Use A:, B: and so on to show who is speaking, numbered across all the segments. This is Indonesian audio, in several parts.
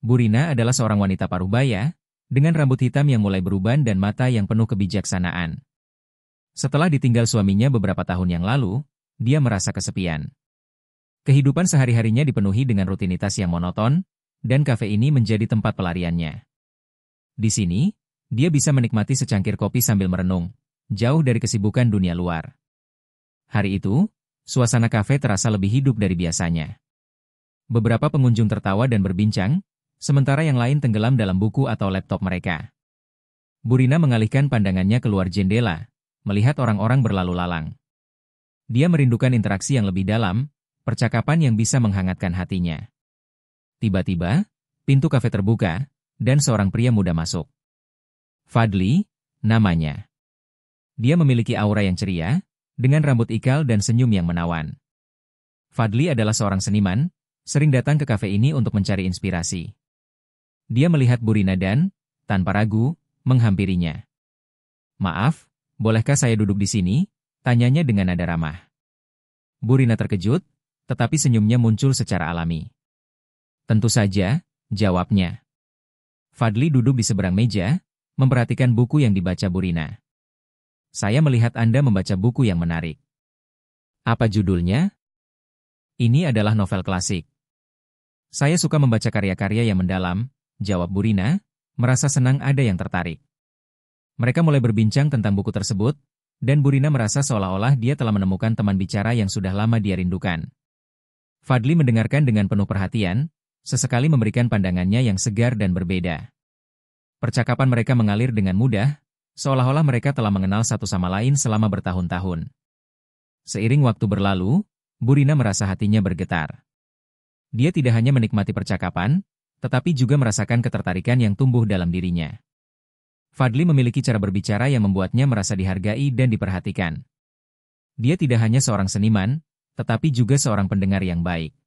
A: Burina adalah seorang wanita parubaya, dengan rambut hitam yang mulai beruban dan mata yang penuh kebijaksanaan. Setelah ditinggal suaminya beberapa tahun yang lalu, dia merasa kesepian. Kehidupan sehari-harinya dipenuhi dengan rutinitas yang monoton, dan kafe ini menjadi tempat pelariannya. Di sini, dia bisa menikmati secangkir kopi sambil merenung, jauh dari kesibukan dunia luar. Hari itu, suasana kafe terasa lebih hidup dari biasanya. Beberapa pengunjung tertawa dan berbincang, sementara yang lain tenggelam dalam buku atau laptop mereka. Burina mengalihkan pandangannya keluar jendela, melihat orang-orang berlalu lalang. Dia merindukan interaksi yang lebih dalam, percakapan yang bisa menghangatkan hatinya. Tiba-tiba, pintu kafe terbuka, dan seorang pria muda masuk. Fadli, namanya. Dia memiliki aura yang ceria, dengan rambut ikal dan senyum yang menawan. Fadli adalah seorang seniman, sering datang ke kafe ini untuk mencari inspirasi. Dia melihat Burina dan, tanpa ragu, menghampirinya. "Maaf, bolehkah saya duduk di sini?" tanyanya dengan nada ramah. Burina terkejut, tetapi senyumnya muncul secara alami. "Tentu saja," jawabnya. Fadli duduk di seberang meja, memperhatikan buku yang dibaca Burina. "Saya melihat Anda membaca buku yang menarik." "Apa judulnya?" "Ini adalah novel klasik." "Saya suka membaca karya-karya yang mendalam," jawab Burina, merasa senang ada yang tertarik. Mereka mulai berbincang tentang buku tersebut, dan Burina merasa seolah-olah dia telah menemukan teman bicara yang sudah lama dia rindukan. Fadli mendengarkan dengan penuh perhatian, sesekali memberikan pandangannya yang segar dan berbeda. Percakapan mereka mengalir dengan mudah, seolah-olah mereka telah mengenal satu sama lain selama bertahun-tahun. Seiring waktu berlalu, Burina merasa hatinya bergetar. Dia tidak hanya menikmati percakapan, tetapi juga merasakan ketertarikan yang tumbuh dalam dirinya. Fadli memiliki cara berbicara yang membuatnya merasa dihargai dan diperhatikan. Dia tidak hanya seorang seniman, tetapi juga seorang pendengar yang baik.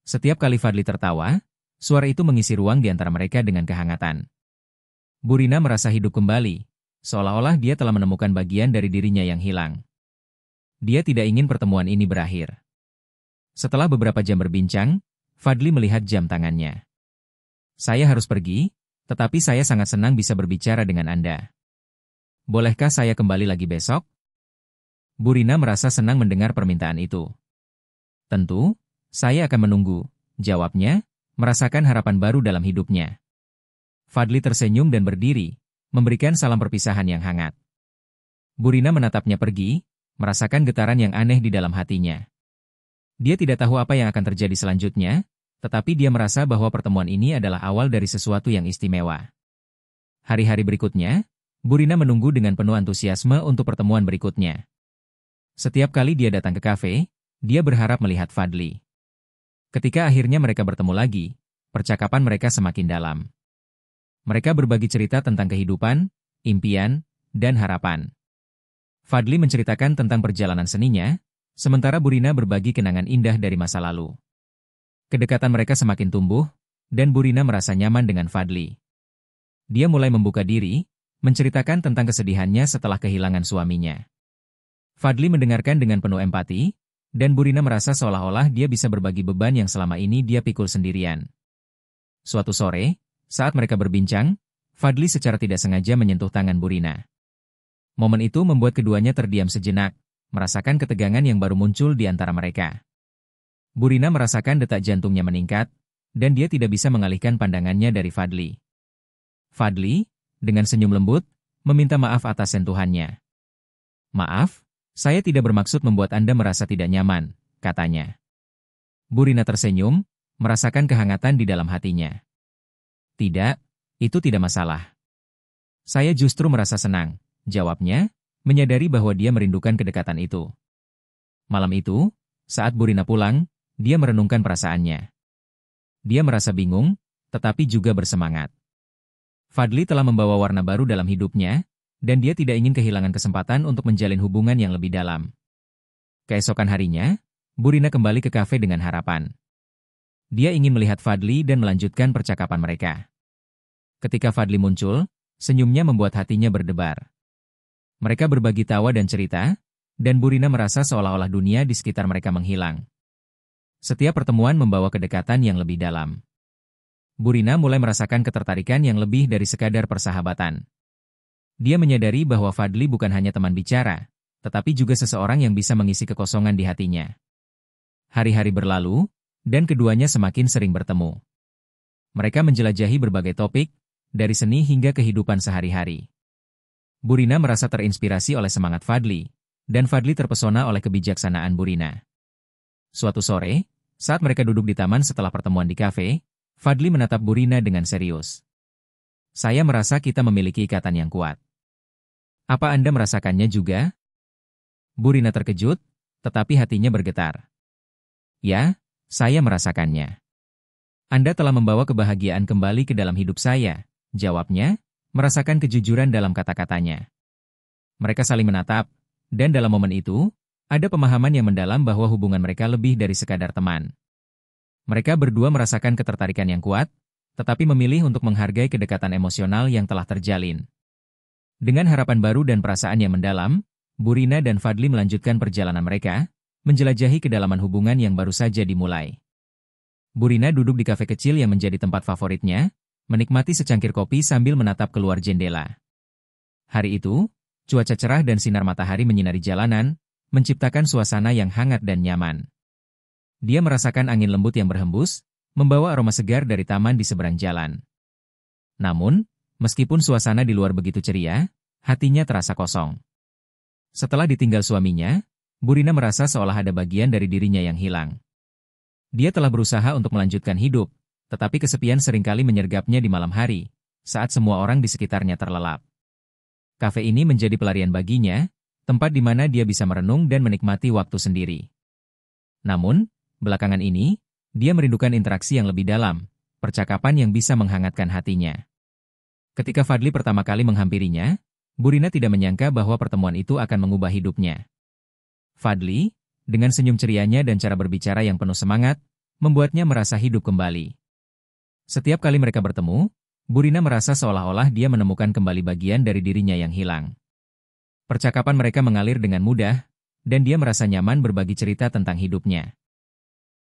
A: Setiap kali Fadli tertawa, suara itu mengisi ruang di antara mereka dengan kehangatan. Burina merasa hidup kembali, seolah-olah dia telah menemukan bagian dari dirinya yang hilang. Dia tidak ingin pertemuan ini berakhir. Setelah beberapa jam berbincang, Fadli melihat jam tangannya. "Saya harus pergi, tetapi saya sangat senang bisa berbicara dengan Anda. Bolehkah saya kembali lagi besok?" Burina merasa senang mendengar permintaan itu. "Tentu, saya akan menunggu," jawabnya, merasakan harapan baru dalam hidupnya. Fadli tersenyum dan berdiri, memberikan salam perpisahan yang hangat. Burina menatapnya pergi, merasakan getaran yang aneh di dalam hatinya. Dia tidak tahu apa yang akan terjadi selanjutnya, tetapi dia merasa bahwa pertemuan ini adalah awal dari sesuatu yang istimewa. Hari-hari berikutnya, Burina menunggu dengan penuh antusiasme untuk pertemuan berikutnya. Setiap kali dia datang ke kafe, dia berharap melihat Fadli. Ketika akhirnya mereka bertemu lagi, percakapan mereka semakin dalam. Mereka berbagi cerita tentang kehidupan, impian, dan harapan. Fadli menceritakan tentang perjalanan seninya, sementara Burina berbagi kenangan indah dari masa lalu. Kedekatan mereka semakin tumbuh, dan Burina merasa nyaman dengan Fadli. Dia mulai membuka diri, menceritakan tentang kesedihannya setelah kehilangan suaminya. Fadli mendengarkan dengan penuh empati, dan Burina merasa seolah-olah dia bisa berbagi beban yang selama ini dia pikul sendirian. Suatu sore, saat mereka berbincang, Fadli secara tidak sengaja menyentuh tangan Burina. Momen itu membuat keduanya terdiam sejenak, merasakan ketegangan yang baru muncul di antara mereka. Burina merasakan detak jantungnya meningkat, dan dia tidak bisa mengalihkan pandangannya dari Fadli. Fadli, dengan senyum lembut, meminta maaf atas sentuhannya. "Maaf, saya tidak bermaksud membuat Anda merasa tidak nyaman," katanya. Burina tersenyum, merasakan kehangatan di dalam hatinya. "Tidak, itu tidak masalah. Saya justru merasa senang," jawabnya, menyadari bahwa dia merindukan kedekatan itu. Malam itu, saat Burina pulang, dia merenungkan perasaannya. Dia merasa bingung, tetapi juga bersemangat. Fadli telah membawa warna baru dalam hidupnya, dan dia tidak ingin kehilangan kesempatan untuk menjalin hubungan yang lebih dalam. Keesokan harinya, Burina kembali ke kafe dengan harapan. Dia ingin melihat Fadli dan melanjutkan percakapan mereka. Ketika Fadli muncul, senyumnya membuat hatinya berdebar. Mereka berbagi tawa dan cerita, dan Burina merasa seolah-olah dunia di sekitar mereka menghilang. Setiap pertemuan membawa kedekatan yang lebih dalam. Burina mulai merasakan ketertarikan yang lebih dari sekadar persahabatan. Dia menyadari bahwa Fadli bukan hanya teman bicara, tetapi juga seseorang yang bisa mengisi kekosongan di hatinya. Hari-hari berlalu, dan keduanya semakin sering bertemu. Mereka menjelajahi berbagai topik, dari seni hingga kehidupan sehari-hari. Burina merasa terinspirasi oleh semangat Fadli, dan Fadli terpesona oleh kebijaksanaan Burina. Suatu sore, saat mereka duduk di taman setelah pertemuan di kafe, Fadli menatap Burina dengan serius. Saya merasa kita memiliki ikatan yang kuat. Apa Anda merasakannya juga? Burina terkejut, tetapi hatinya bergetar. Ya, saya merasakannya. Anda telah membawa kebahagiaan kembali ke dalam hidup saya, jawabnya, merasakan kejujuran dalam kata-katanya. Mereka saling menatap, dan dalam momen itu, ada pemahaman yang mendalam bahwa hubungan mereka lebih dari sekadar teman. Mereka berdua merasakan ketertarikan yang kuat, tetapi memilih untuk menghargai kedekatan emosional yang telah terjalin. Dengan harapan baru dan perasaan yang mendalam, Burina dan Fadli melanjutkan perjalanan mereka, menjelajahi kedalaman hubungan yang baru saja dimulai. Burina duduk di kafe kecil yang menjadi tempat favoritnya, menikmati secangkir kopi sambil menatap keluar jendela. Hari itu, cuaca cerah dan sinar matahari menyinari jalanan, menciptakan suasana yang hangat dan nyaman. Dia merasakan angin lembut yang berhembus, membawa aroma segar dari taman di seberang jalan. Namun, meskipun suasana di luar begitu ceria, hatinya terasa kosong. Setelah ditinggal suaminya, Burina merasa seolah ada bagian dari dirinya yang hilang. Dia telah berusaha untuk melanjutkan hidup, tetapi kesepian seringkali menyergapnya di malam hari, saat semua orang di sekitarnya terlelap. Kafe ini menjadi pelarian baginya, tempat di mana dia bisa merenung dan menikmati waktu sendiri. Namun, belakangan ini, dia merindukan interaksi yang lebih dalam, percakapan yang bisa menghangatkan hatinya. Ketika Fadli pertama kali menghampirinya, Burina tidak menyangka bahwa pertemuan itu akan mengubah hidupnya. Fadli, dengan senyum cerianya dan cara berbicara yang penuh semangat, membuatnya merasa hidup kembali. Setiap kali mereka bertemu, Burina merasa seolah-olah dia menemukan kembali bagian dari dirinya yang hilang. Percakapan mereka mengalir dengan mudah, dan dia merasa nyaman berbagi cerita tentang hidupnya.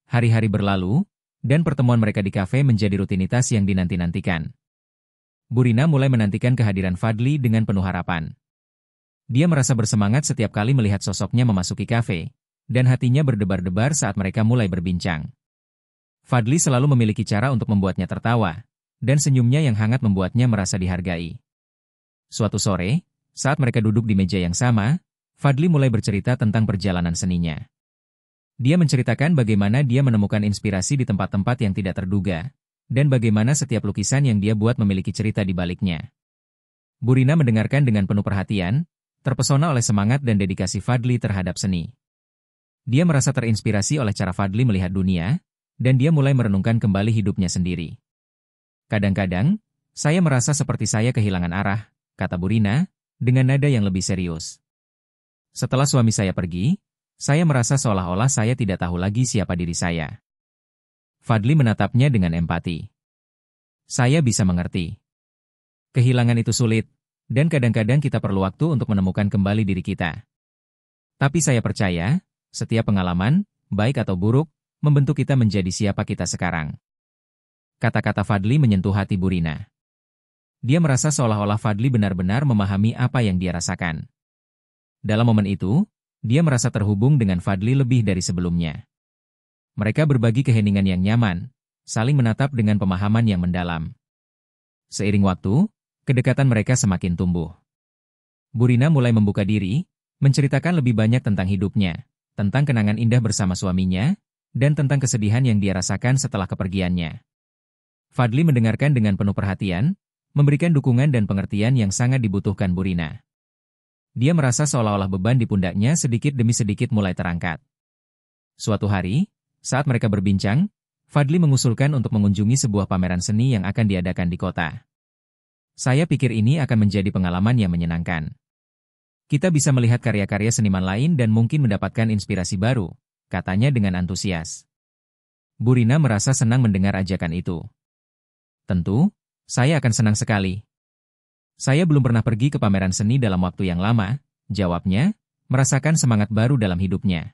A: Hari-hari berlalu, dan pertemuan mereka di kafe menjadi rutinitas yang dinanti-nantikan. Burina mulai menantikan kehadiran Fadli dengan penuh harapan. Dia merasa bersemangat setiap kali melihat sosoknya memasuki kafe, dan hatinya berdebar-debar saat mereka mulai berbincang. Fadli selalu memiliki cara untuk membuatnya tertawa, dan senyumnya yang hangat membuatnya merasa dihargai. Suatu sore, saat mereka duduk di meja yang sama, Fadli mulai bercerita tentang perjalanan seninya. Dia menceritakan bagaimana dia menemukan inspirasi di tempat-tempat yang tidak terduga, dan bagaimana setiap lukisan yang dia buat memiliki cerita di baliknya. Burina mendengarkan dengan penuh perhatian, terpesona oleh semangat dan dedikasi Fadli terhadap seni. Dia merasa terinspirasi oleh cara Fadli melihat dunia, dan dia mulai merenungkan kembali hidupnya sendiri. Kadang-kadang, saya merasa seperti saya kehilangan arah, kata Burina, dengan nada yang lebih serius. Setelah suami saya pergi, saya merasa seolah-olah saya tidak tahu lagi siapa diri saya. Fadli menatapnya dengan empati. Saya bisa mengerti. Kehilangan itu sulit, dan kadang-kadang kita perlu waktu untuk menemukan kembali diri kita. Tapi saya percaya, setiap pengalaman, baik atau buruk, membentuk kita menjadi siapa kita sekarang. Kata-kata Fadli menyentuh hati Burina. Dia merasa seolah-olah Fadli benar-benar memahami apa yang dia rasakan. Dalam momen itu, dia merasa terhubung dengan Fadli lebih dari sebelumnya. Mereka berbagi keheningan yang nyaman, saling menatap dengan pemahaman yang mendalam. Seiring waktu, kedekatan mereka semakin tumbuh. Burina mulai membuka diri, menceritakan lebih banyak tentang hidupnya, tentang kenangan indah bersama suaminya, dan tentang kesedihan yang dia rasakan setelah kepergiannya. Fadli mendengarkan dengan penuh perhatian, memberikan dukungan dan pengertian yang sangat dibutuhkan Burina. Dia merasa seolah-olah beban di pundaknya sedikit demi sedikit mulai terangkat. Suatu hari, saat mereka berbincang, Fadli mengusulkan untuk mengunjungi sebuah pameran seni yang akan diadakan di kota. Saya pikir ini akan menjadi pengalaman yang menyenangkan. Kita bisa melihat karya-karya seniman lain dan mungkin mendapatkan inspirasi baru, katanya dengan antusias. Burina merasa senang mendengar ajakan itu. Tentu, saya akan senang sekali. Saya belum pernah pergi ke pameran seni dalam waktu yang lama, jawabnya, merasakan semangat baru dalam hidupnya.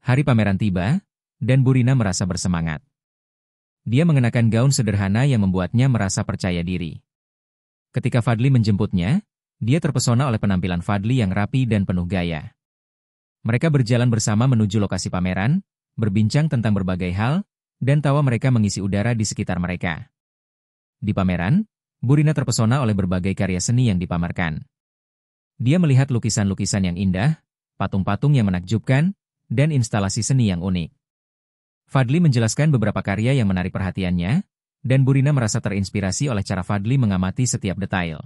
A: Hari pameran tiba, dan Burina merasa bersemangat. Dia mengenakan gaun sederhana yang membuatnya merasa percaya diri. Ketika Fadli menjemputnya, dia terpesona oleh penampilan Fadli yang rapi dan penuh gaya. Mereka berjalan bersama menuju lokasi pameran, berbincang tentang berbagai hal, dan tawa mereka mengisi udara di sekitar mereka. Di pameran, Burina terpesona oleh berbagai karya seni yang dipamerkan. Dia melihat lukisan-lukisan yang indah, patung-patung yang menakjubkan, dan instalasi seni yang unik. Fadli menjelaskan beberapa karya yang menarik perhatiannya, dan Burina merasa terinspirasi oleh cara Fadli mengamati setiap detail.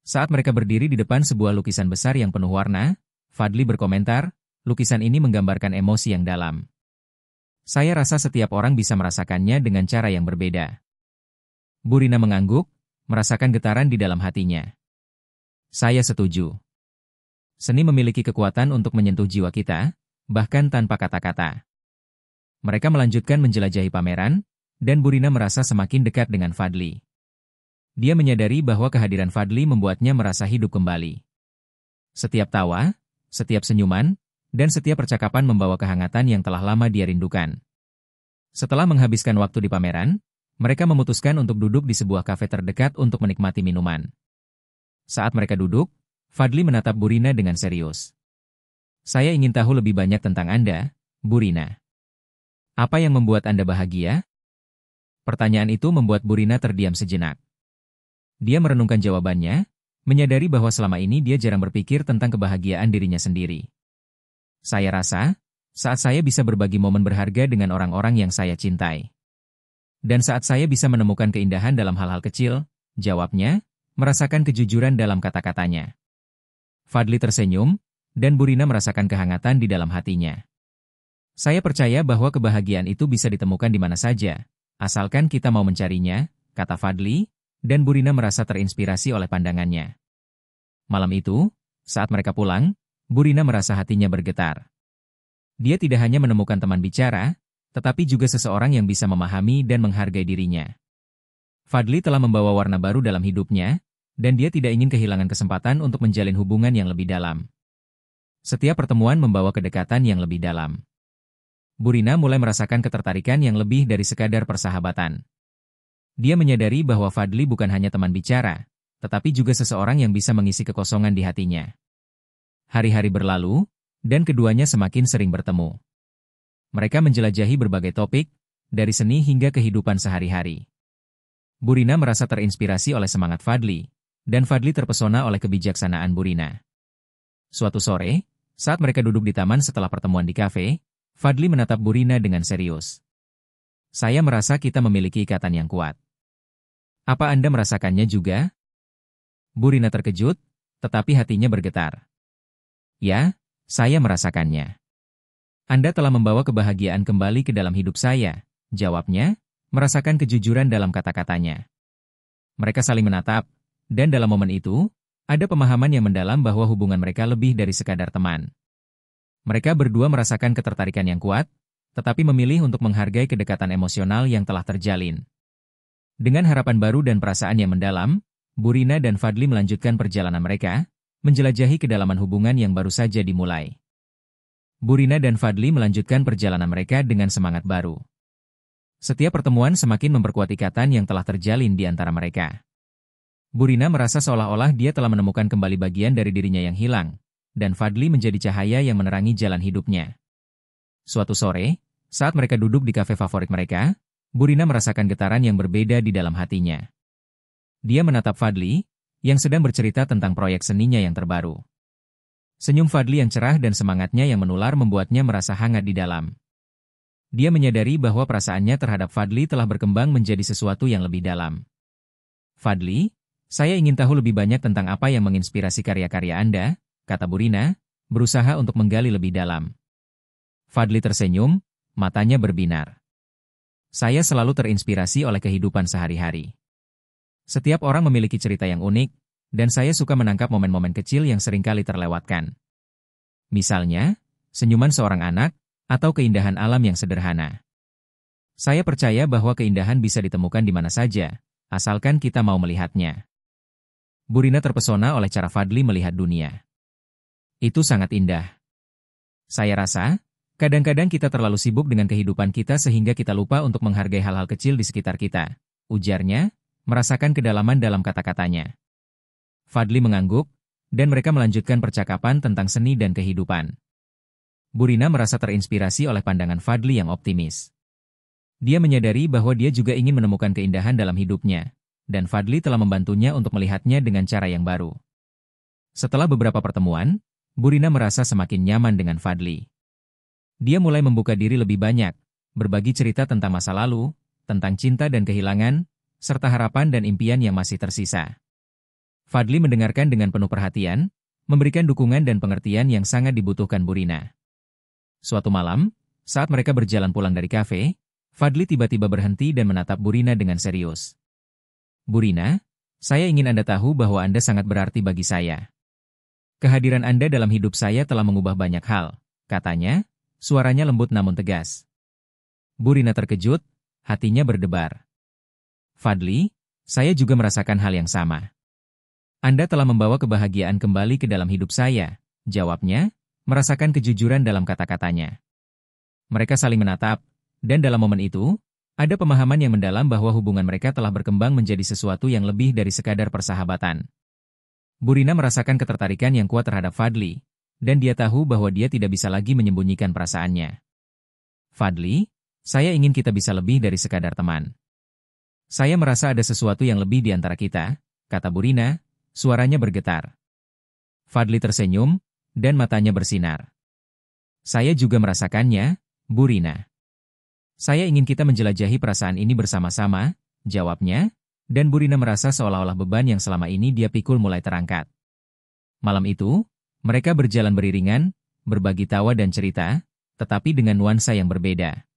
A: Saat mereka berdiri di depan sebuah lukisan besar yang penuh warna, Fadli berkomentar, lukisan ini menggambarkan emosi yang dalam. Saya rasa setiap orang bisa merasakannya dengan cara yang berbeda. Burina mengangguk, merasakan getaran di dalam hatinya. Saya setuju. Seni memiliki kekuatan untuk menyentuh jiwa kita, bahkan tanpa kata-kata. Mereka melanjutkan menjelajahi pameran, dan Burina merasa semakin dekat dengan Fadli. Dia menyadari bahwa kehadiran Fadli membuatnya merasa hidup kembali. Setiap tawa, setiap senyuman, dan setiap percakapan membawa kehangatan yang telah lama dia rindukan. Setelah menghabiskan waktu di pameran, mereka memutuskan untuk duduk di sebuah kafe terdekat untuk menikmati minuman. Saat mereka duduk, Fadli menatap Burina dengan serius. Saya ingin tahu lebih banyak tentang Anda, Burina. Apa yang membuat Anda bahagia? Pertanyaan itu membuat Burina terdiam sejenak. Dia merenungkan jawabannya, menyadari bahwa selama ini dia jarang berpikir tentang kebahagiaan dirinya sendiri. Saya rasa, saat saya bisa berbagi momen berharga dengan orang-orang yang saya cintai. Dan saat saya bisa menemukan keindahan dalam hal-hal kecil, jawabnya, merasakan kejujuran dalam kata-katanya. Fadli tersenyum, dan Burina merasakan kehangatan di dalam hatinya. Saya percaya bahwa kebahagiaan itu bisa ditemukan di mana saja, asalkan kita mau mencarinya, kata Fadli, dan Burina merasa terinspirasi oleh pandangannya. Malam itu, saat mereka pulang, Burina merasa hatinya bergetar. Dia tidak hanya menemukan teman bicara, tetapi juga seseorang yang bisa memahami dan menghargai dirinya. Fadli telah membawa warna baru dalam hidupnya, dan dia tidak ingin kehilangan kesempatan untuk menjalin hubungan yang lebih dalam. Setiap pertemuan membawa kedekatan yang lebih dalam. Burina mulai merasakan ketertarikan yang lebih dari sekadar persahabatan. Dia menyadari bahwa Fadli bukan hanya teman bicara, tetapi juga seseorang yang bisa mengisi kekosongan di hatinya. Hari-hari berlalu, dan keduanya semakin sering bertemu. Mereka menjelajahi berbagai topik, dari seni hingga kehidupan sehari-hari. Burina merasa terinspirasi oleh semangat Fadli, dan Fadli terpesona oleh kebijaksanaan Burina. Suatu sore, saat mereka duduk di taman setelah pertemuan di kafe, Fadli menatap Burina dengan serius. Saya merasa kita memiliki ikatan yang kuat. Apa Anda merasakannya juga? Burina terkejut, tetapi hatinya bergetar. Ya, saya merasakannya. Anda telah membawa kebahagiaan kembali ke dalam hidup saya, jawabnya, merasakan kejujuran dalam kata-katanya. Mereka saling menatap, dan dalam momen itu, ada pemahaman yang mendalam bahwa hubungan mereka lebih dari sekadar teman. Mereka berdua merasakan ketertarikan yang kuat, tetapi memilih untuk menghargai kedekatan emosional yang telah terjalin. Dengan harapan baru dan perasaan yang mendalam, Burina dan Fadli melanjutkan perjalanan mereka, menjelajahi kedalaman hubungan yang baru saja dimulai. Burina dan Fadli melanjutkan perjalanan mereka dengan semangat baru. Setiap pertemuan semakin memperkuat ikatan yang telah terjalin di antara mereka. Burina merasa seolah-olah dia telah menemukan kembali bagian dari dirinya yang hilang, dan Fadli menjadi cahaya yang menerangi jalan hidupnya. Suatu sore, saat mereka duduk di kafe favorit mereka, Burina merasakan getaran yang berbeda di dalam hatinya. Dia menatap Fadli, yang sedang bercerita tentang proyek seninya yang terbaru. Senyum Fadli yang cerah dan semangatnya yang menular membuatnya merasa hangat di dalam. Dia menyadari bahwa perasaannya terhadap Fadli telah berkembang menjadi sesuatu yang lebih dalam. Fadli, saya ingin tahu lebih banyak tentang apa yang menginspirasi karya-karya Anda, kata Burina, berusaha untuk menggali lebih dalam. Fadli tersenyum, matanya berbinar. Saya selalu terinspirasi oleh kehidupan sehari-hari. Setiap orang memiliki cerita yang unik, dan saya suka menangkap momen-momen kecil yang seringkali terlewatkan. Misalnya, senyuman seorang anak, atau keindahan alam yang sederhana. Saya percaya bahwa keindahan bisa ditemukan di mana saja, asalkan kita mau melihatnya. Burina terpesona oleh cara Fadli melihat dunia. Itu sangat indah. Saya rasa, Kadang-kadang kita terlalu sibuk dengan kehidupan kita sehingga kita lupa untuk menghargai hal-hal kecil di sekitar kita, ujarnya, merasakan kedalaman dalam kata-katanya. Fadli mengangguk, dan mereka melanjutkan percakapan tentang seni dan kehidupan. Burina merasa terinspirasi oleh pandangan Fadli yang optimis. Dia menyadari bahwa dia juga ingin menemukan keindahan dalam hidupnya, dan Fadli telah membantunya untuk melihatnya dengan cara yang baru. Setelah beberapa pertemuan, Burina merasa semakin nyaman dengan Fadli. Dia mulai membuka diri lebih banyak, berbagi cerita tentang masa lalu, tentang cinta dan kehilangan, serta harapan dan impian yang masih tersisa. Fadli mendengarkan dengan penuh perhatian, memberikan dukungan dan pengertian yang sangat dibutuhkan Burina. Suatu malam, saat mereka berjalan pulang dari kafe, Fadli tiba-tiba berhenti dan menatap Burina dengan serius. "Burina, saya ingin Anda tahu bahwa Anda sangat berarti bagi saya. Kehadiran Anda dalam hidup saya telah mengubah banyak hal," katanya, suaranya lembut namun tegas. Burina terkejut, hatinya berdebar. "Fadli, saya juga merasakan hal yang sama. Anda telah membawa kebahagiaan kembali ke dalam hidup saya," jawabnya, merasakan kejujuran dalam kata-katanya. Mereka saling menatap, dan dalam momen itu, ada pemahaman yang mendalam bahwa hubungan mereka telah berkembang menjadi sesuatu yang lebih dari sekadar persahabatan. Burina merasakan ketertarikan yang kuat terhadap Fadli, dan dia tahu bahwa dia tidak bisa lagi menyembunyikan perasaannya. "Fadli, saya ingin kita bisa lebih dari sekadar teman. Saya merasa ada sesuatu yang lebih di antara kita," kata Burina, suaranya bergetar. Fadli tersenyum, dan matanya bersinar. "Saya juga merasakannya, Burina. Saya ingin kita menjelajahi perasaan ini bersama-sama," jawabnya, dan Burina merasa seolah-olah beban yang selama ini dia pikul mulai terangkat. Malam itu, mereka berjalan beriringan, berbagi tawa dan cerita, tetapi dengan nuansa yang berbeda.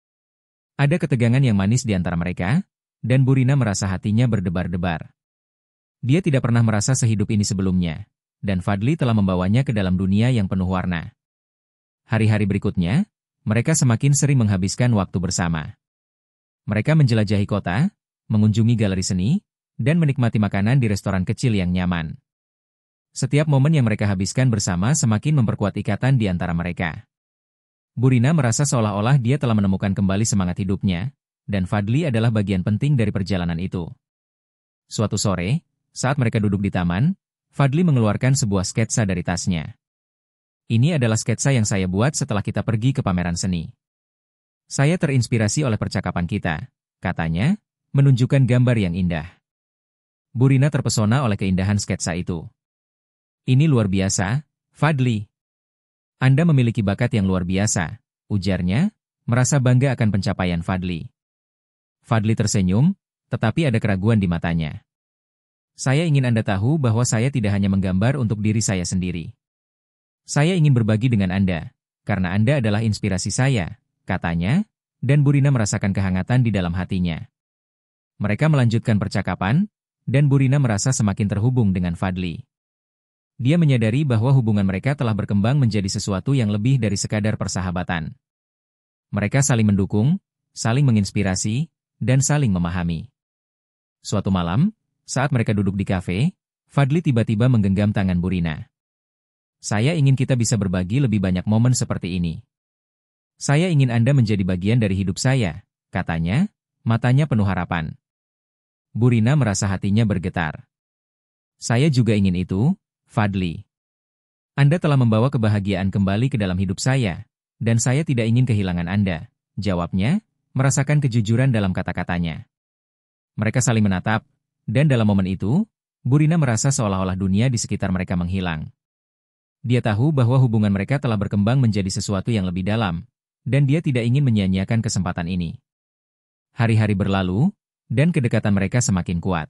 A: Ada ketegangan yang manis di antara mereka, dan Burina merasa hatinya berdebar-debar. Dia tidak pernah merasa sehidup ini sebelumnya, dan Fadli telah membawanya ke dalam dunia yang penuh warna. Hari-hari berikutnya, mereka semakin sering menghabiskan waktu bersama. Mereka menjelajahi kota, mengunjungi galeri seni, dan menikmati makanan di restoran kecil yang nyaman. Setiap momen yang mereka habiskan bersama semakin memperkuat ikatan di antara mereka. Burina merasa seolah-olah dia telah menemukan kembali semangat hidupnya, dan Fadli adalah bagian penting dari perjalanan itu. Suatu sore, saat mereka duduk di taman, Fadli mengeluarkan sebuah sketsa dari tasnya. "Ini adalah sketsa yang saya buat setelah kita pergi ke pameran seni. Saya terinspirasi oleh percakapan kita," katanya, menunjukkan gambar yang indah. Burina terpesona oleh keindahan sketsa itu. "Ini luar biasa, Fadli. Anda memiliki bakat yang luar biasa," ujarnya, merasa bangga akan pencapaian Fadli. Fadli tersenyum, tetapi ada keraguan di matanya. "Saya ingin Anda tahu bahwa saya tidak hanya menggambar untuk diri saya sendiri. Saya ingin berbagi dengan Anda, karena Anda adalah inspirasi saya," katanya, dan Burina merasakan kehangatan di dalam hatinya. Mereka melanjutkan percakapan, dan Burina merasa semakin terhubung dengan Fadli. Dia menyadari bahwa hubungan mereka telah berkembang menjadi sesuatu yang lebih dari sekadar persahabatan. Mereka saling mendukung, saling menginspirasi, dan saling memahami. Suatu malam, saat mereka duduk di kafe, Fadli tiba-tiba menggenggam tangan Burina. "Saya ingin kita bisa berbagi lebih banyak momen seperti ini. Saya ingin Anda menjadi bagian dari hidup saya," katanya, matanya penuh harapan. Burina merasa hatinya bergetar. "Saya juga ingin itu, Fadli. Anda telah membawa kebahagiaan kembali ke dalam hidup saya, dan saya tidak ingin kehilangan Anda," jawabnya, merasakan kejujuran dalam kata-katanya. Mereka saling menatap, dan dalam momen itu, Burina merasa seolah-olah dunia di sekitar mereka menghilang. Dia tahu bahwa hubungan mereka telah berkembang menjadi sesuatu yang lebih dalam, dan dia tidak ingin menyia-nyiakan kesempatan ini. Hari-hari berlalu, dan kedekatan mereka semakin kuat.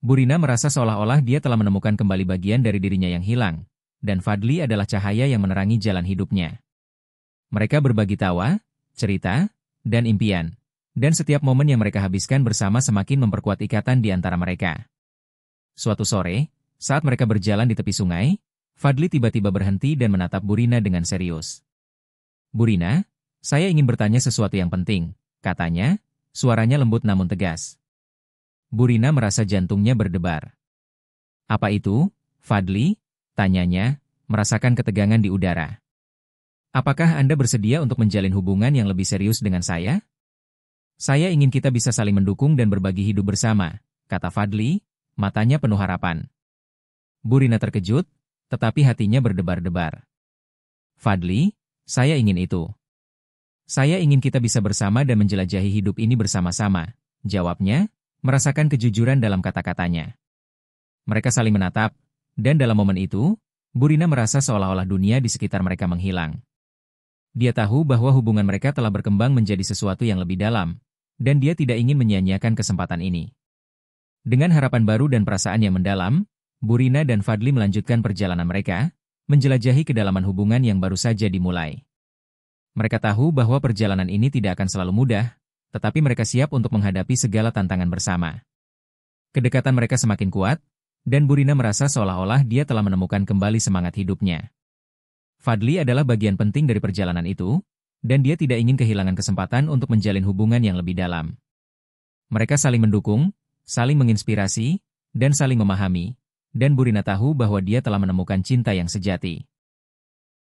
A: Burina merasa seolah-olah dia telah menemukan kembali bagian dari dirinya yang hilang, dan Fadli adalah cahaya yang menerangi jalan hidupnya. Mereka berbagi tawa, cerita, dan impian, dan setiap momen yang mereka habiskan bersama semakin memperkuat ikatan di antara mereka. Suatu sore, saat mereka berjalan di tepi sungai, Fadli tiba-tiba berhenti dan menatap Burina dengan serius. "Burina, saya ingin bertanya sesuatu yang penting," katanya, suaranya lembut namun tegas. Burina merasa jantungnya berdebar. "Apa itu, Fadli?" tanyanya, merasakan ketegangan di udara. Apakah Anda bersedia untuk menjalin hubungan yang lebih serius dengan saya? Saya ingin kita bisa saling mendukung dan berbagi hidup bersama, kata Fadli, matanya penuh harapan. Bu Rina terkejut, tetapi hatinya berdebar-debar. Fadli, saya ingin itu. Saya ingin kita bisa bersama dan menjelajahi hidup ini bersama-sama, jawabnya, merasakan kejujuran dalam kata-katanya. Mereka saling menatap, dan dalam momen itu, Bu Rina merasa seolah-olah dunia di sekitar mereka menghilang. Dia tahu bahwa hubungan mereka telah berkembang menjadi sesuatu yang lebih dalam, dan dia tidak ingin menyia-nyiakan kesempatan ini. Dengan harapan baru dan perasaan yang mendalam, Bu Rina dan Fadli melanjutkan perjalanan mereka, menjelajahi kedalaman hubungan yang baru saja dimulai. Mereka tahu bahwa perjalanan ini tidak akan selalu mudah, tetapi mereka siap untuk menghadapi segala tantangan bersama. Kedekatan mereka semakin kuat, dan Bu Rina merasa seolah-olah dia telah menemukan kembali semangat hidupnya. Fadli adalah bagian penting dari perjalanan itu, dan dia tidak ingin kehilangan kesempatan untuk menjalin hubungan yang lebih dalam. Mereka saling mendukung, saling menginspirasi, dan saling memahami, dan Bu Rina tahu bahwa dia telah menemukan cinta yang sejati.